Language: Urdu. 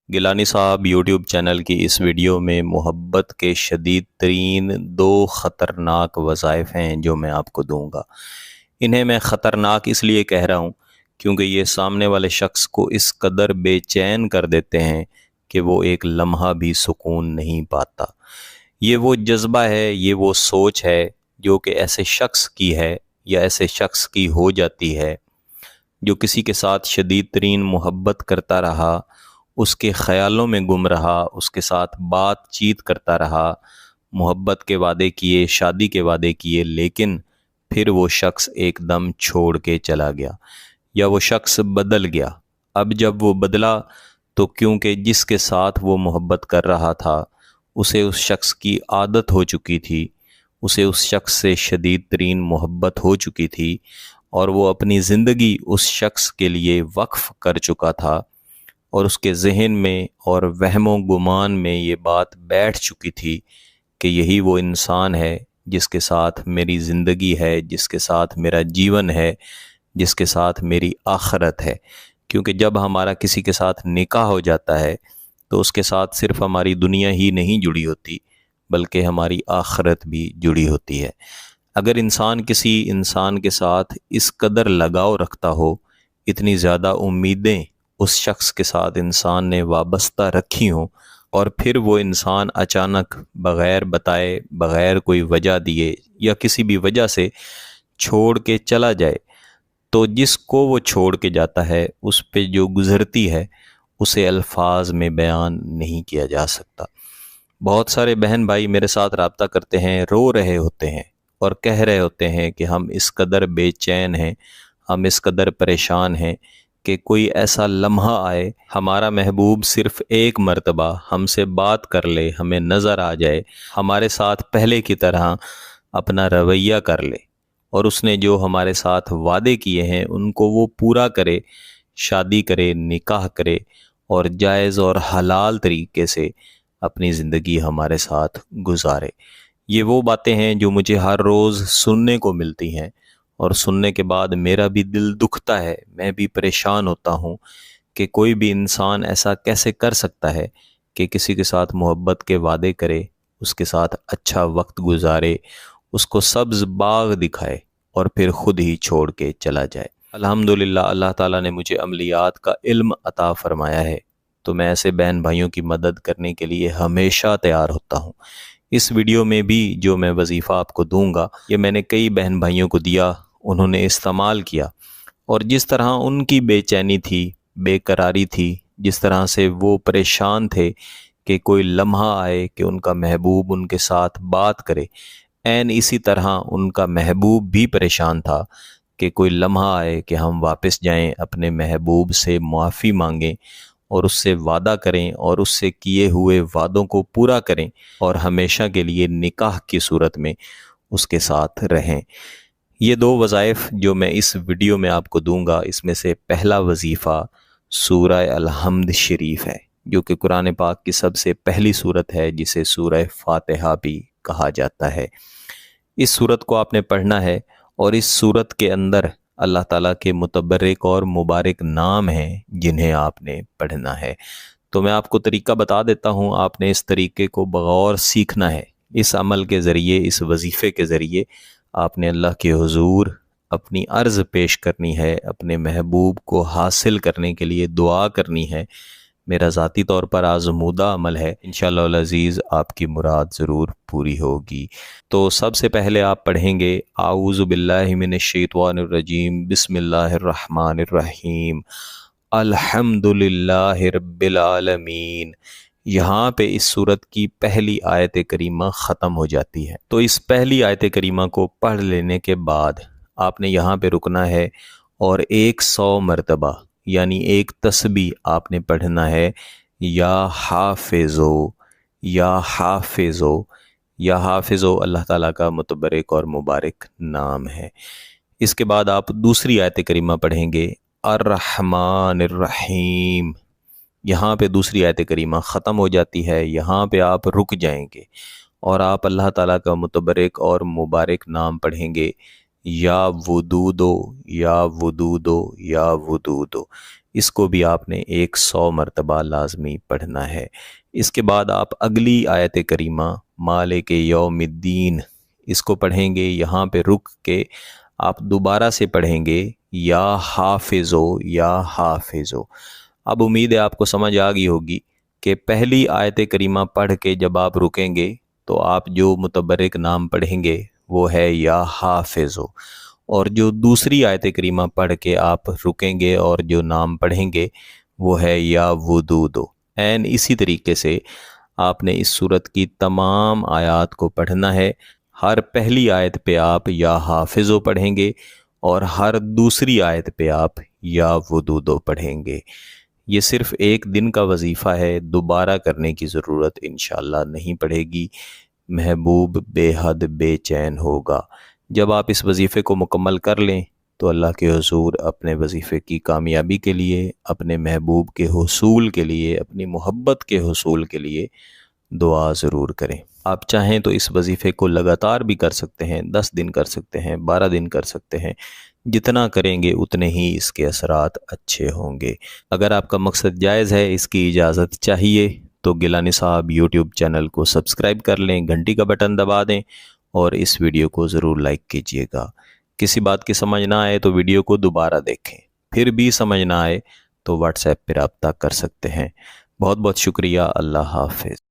گیلانی صاحب یوٹیوب چینل کی اس ویڈیو میں محبت کے شدید ترین 2 خطرناک وظائف ہیں جو میں آپ کو دوں گا۔ انہیں میں خطرناک اس لیے کہہ رہا ہوں کیونکہ یہ سامنے والے شخص کو اس قدر بے چین کر دیتے ہیں کہ وہ ایک لمحہ بھی سکون نہیں پاتا۔ یہ وہ جذبہ ہے، یہ وہ سوچ ہے جو کہ ایسے شخص کی ہے یا ایسے شخص کی ہو جاتی ہے جو کسی کے ساتھ شدید ترین محبت کرتا رہا، اس کے خیالوں میں گم رہا، اس کے ساتھ بات چیت کرتا رہا، محبت کے وعدے کیے، شادی کے وعدے کیے، لیکن پھر وہ شخص ایک دم چھوڑ کے چلا گیا یا وہ شخص بدل گیا۔ اب جب وہ بدلا تو کیونکہ جس کے ساتھ وہ محبت کر رہا تھا اسے اس شخص کی عادت ہو چکی تھی، اسے اس شخص سے شدید ترین محبت ہو چکی تھی اور وہ اپنی زندگی اس شخص کے لیے وقف کر چکا تھا، اور اس کے ذہن میں اور وہم و گمان میں یہ بات بیٹھ چکی تھی کہ یہی وہ انسان ہے جس کے ساتھ میری زندگی ہے، جس کے ساتھ میرا جیون ہے، جس کے ساتھ میری آخرت ہے۔ کیونکہ جب ہمارا کسی کے ساتھ نکاح ہو جاتا ہے تو اس کے ساتھ صرف ہماری دنیا ہی نہیں جڑی ہوتی بلکہ ہماری آخرت بھی جڑی ہوتی ہے۔ اگر انسان کسی انسان کے ساتھ اس قدر لگاؤ رکھتا ہو، اتنی زیادہ امیدیں اس شخص کے ساتھ انسان نے وابستہ رکھی ہوں، اور پھر وہ انسان اچانک بغیر بتائے، بغیر کوئی وجہ دیے یا کسی بھی وجہ سے چھوڑ کے چلا جائے، تو جس کو وہ چھوڑ کے جاتا ہے اس پہ جو گزرتی ہے اسے الفاظ میں بیان نہیں کیا جا سکتا۔ بہت سارے بہن بھائی میرے ساتھ رابطہ کرتے ہیں، رو رہے ہوتے ہیں اور کہہ رہے ہوتے ہیں کہ ہم اس قدر بے چین ہیں، ہم اس قدر پریشان ہیں کہ کوئی ایسا لمحہ آئے، ہمارا محبوب صرف ایک مرتبہ ہم سے بات کر لے، ہمیں نظر آ جائے، ہمارے ساتھ پہلے کی طرح اپنا رویہ کر لے، اور اس نے جو ہمارے ساتھ وعدے کیے ہیں ان کو وہ پورا کرے، شادی کرے، نکاح کرے اور جائز اور حلال طریقے سے اپنی زندگی ہمارے ساتھ گزارے۔ یہ وہ باتیں ہیں جو مجھے ہر روز سننے کو ملتی ہیں، اور سننے کے بعد میرا بھی دل دکھتا ہے، میں بھی پریشان ہوتا ہوں کہ کوئی بھی انسان ایسا کیسے کر سکتا ہے کہ کسی کے ساتھ محبت کے وعدے کرے، اس کے ساتھ اچھا وقت گزارے، اس کو سبز باغ دکھائے اور پھر خود ہی چھوڑ کے چلا جائے۔ الحمدللہ اللہ تعالیٰ نے مجھے عملیات کا علم عطا فرمایا ہے، تو میں ایسے بہن بھائیوں کی مدد کرنے کے لیے ہمیشہ تیار ہوتا ہوں۔ اس ویڈیو میں بھی جو میں وظیفہ آپ کو دوں گا یہ میں نے کئی بہن بھائیوں کو دیا، انہوں نے استعمال کیا، اور جس طرح ان کی بے چینی تھی، بے قراری تھی، جس طرح سے وہ پریشان تھے کہ کوئی لمحہ آئے کہ ان کا محبوب ان کے ساتھ بات کرے، عین اسی طرح ان کا محبوب بھی پریشان تھا کہ کوئی لمحہ آئے کہ ہم واپس جائیں، اپنے محبوب سے معافی مانگیں اور اس سے وعدہ کریں اور اس سے کیے ہوئے وعدوں کو پورا کریں اور ہمیشہ کے لیے نکاح کی صورت میں اس کے ساتھ رہیں۔ یہ 2 وظائف جو میں اس ویڈیو میں آپ کو دوں گا، اس میں سے پہلا وظیفہ سورہ الحمد شریف ہے، جو کہ قرآن پاک کی سب سے پہلی سورت ہے، جسے سورہ فاتحہ بھی کہا جاتا ہے۔ اس سورت کو آپ نے پڑھنا ہے، اور اس سورت کے اندر اللہ تعالیٰ کے متبرک اور مبارک نام ہیں جنہیں آپ نے پڑھنا ہے۔ تو میں آپ کو طریقہ بتا دیتا ہوں، آپ نے اس طریقے کو بغور سیکھنا ہے۔ اس عمل کے ذریعے، اس وظیفے کے ذریعے آپ نے اللہ کے حضور اپنی عرض پیش کرنی ہے، اپنے محبوب کو حاصل کرنے کے لیے دعا کرنی ہے۔ میرا ذاتی طور پر آزمودہ عمل ہے، انشاءاللہ العزیز آپ کی مراد ضرور پوری ہوگی۔ تو سب سے پہلے آپ پڑھیں گے اعوذ باللہ من الشیطان الرجیم، بسم اللہ الرحمن الرحیم، الحمدللہ رب العالمین۔ یہاں پہ اس سورت کی پہلی آیت کریمہ ختم ہو جاتی ہے، تو اس پہلی آیت کریمہ کو پڑھ لینے کے بعد آپ نے یہاں پہ رکنا ہے، اور 100 مرتبہ یعنی ایک تسبیح آپ نے پڑھنا ہے، یا حافظو، یا حافظو۔ یا حافظو اللہ تعالیٰ کا متبرک اور مبارک نام ہے۔ اس کے بعد آپ دوسری آیت کریمہ پڑھیں گے، الرحمن الرحیم۔ یہاں پہ دوسری آیت کریمہ ختم ہو جاتی ہے، یہاں پہ آپ رک جائیں گے اور آپ اللہ تعالیٰ کا متبرک اور مبارک نام پڑھیں گے، یا ودودو، یا ودودو، یا ودودو۔ اس کو بھی آپ نے 100 مرتبہ لازمی پڑھنا ہے۔ اس کے بعد آپ اگلی آیت کریمہ مالک یوم الدین اس کو پڑھیں گے۔ یہاں پہ رک کے آپ دوبارہ سے پڑھیں گے یا حافظو یا حافظو۔ اب امید ہے آپ کو سمجھ آ گئی ہوگی کہ پہلی آیت کریمہ پڑھ کے جب آپ رکیں گے تو آپ جو متبرک نام پڑھیں گے وہ ہے یا حافظو، اور جو دوسری آیت کریمہ پڑھ کے آپ رکیں گے اور جو نام پڑھیں گے وہ ہے یا ودودو۔ این اسی طریقے سے آپ نے اس صورت کی تمام آیات کو پڑھنا ہے۔ ہر پہلی آیت پہ آپ یا حافظو پڑھیں گے اور ہر دوسری آیت پہ آپ یا ودودو پڑھیں گے۔ یہ صرف ایک دن کا وظیفہ ہے، دوبارہ کرنے کی ضرورت انشاءاللہ نہیں پڑے گی۔ محبوب بے حد بے چین ہوگا۔ جب آپ اس وظیفے کو مکمل کر لیں تو اللہ کے حضور اپنے وظیفے کی کامیابی کے لیے، اپنے محبوب کے حصول کے لیے، اپنی محبت کے حصول کے لیے دعا ضرور کریں۔ آپ چاہیں تو اس وظیفے کو لگاتار بھی کر سکتے ہیں، 10 دن کر سکتے ہیں، 12 دن کر سکتے ہیں۔ جتنا کریں گے اتنے ہی اس کے اثرات اچھے ہوں گے۔ اگر آپ کا مقصد جائز ہے، اس کی اجازت چاہیے، تو گیلانی صاحب یوٹیوب چینل کو سبسکرائب کر لیں، گھنٹی کا بٹن دبا دیں اور اس ویڈیو کو ضرور لائک کیجئے گا۔ کسی بات کی سمجھ نہ آئے تو ویڈیو کو دوبارہ دیکھیں، پھر بھی سمجھ نہ آئے تو واٹس ایپ پہ رابطہ کر سکتے ہیں۔ بہت بہت شکریہ۔ اللہ حافظ۔